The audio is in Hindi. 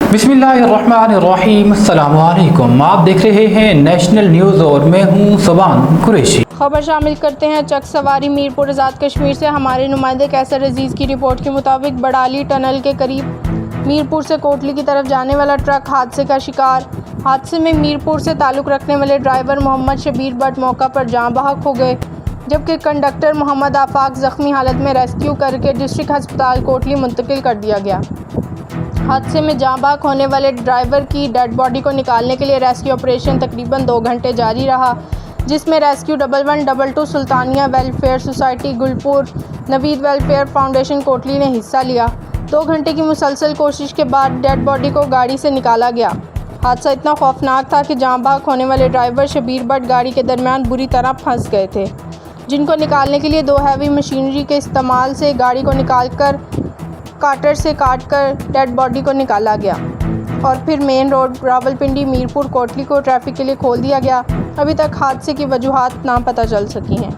बिस्मिल्लाहिर्रहमानिर्रहीम, अस्सलामुअलैकुम। आप देख रहे हैं नेशनल न्यूज़ और मैं हूं सुबान कुरैशी। खबर शामिल करते हैं चक सवारी मीरपुर आज़ाद कश्मीर से। हमारे नुमाइंदे कैसर अजीज़ की रिपोर्ट के मुताबिक बड़ाली टनल के करीब मीरपुर से कोटली की तरफ जाने वाला ट्रक हादसे का शिकार। हादसे में मीरपुर से ताल्लुक़ रखने वाले ड्राइवर मोहम्मद शबीर भट्ट मौका पर जाँ बहक हो गए, जबकि कंडक्टर मोहम्मद आफाक ज़ख्मी हालत में रेस्क्यू करके डिस्ट्रिक्ट अस्पताल कोटली मुंतकिल कर दिया गया। हादसे में जाँ बहक होने वाले ड्राइवर की डेड बॉडी को निकालने के लिए रेस्क्यू ऑपरेशन तकरीबन 2 घंटे जारी रहा, जिसमें rescue 1112 Sultania welfare society Gulpur, Naveed welfare foundation Kotli ने हिस्सा लिया। 2 घंटे की मुसलसल कोशिश के बाद डेड बॉडी को गाड़ी से निकाला गया। हादसा इतना खौफनाक था कि जाँ बहक होने वाले ड्राइवर शबीर भट्ट गाड़ी के दरमियान बुरी तरह फंस गए थे, जिनको निकालने के लिए 2 हैवी मशीनरी के इस्तेमाल से गाड़ी को निकालकर काटर से काटकर डेड बॉडी को निकाला गया और फिर मेन रोड रावलपिंडी मीरपुर कोटली को ट्रैफिक के लिए खोल दिया गया। अभी तक हादसे की वजूहात ना पता चल सकी हैं।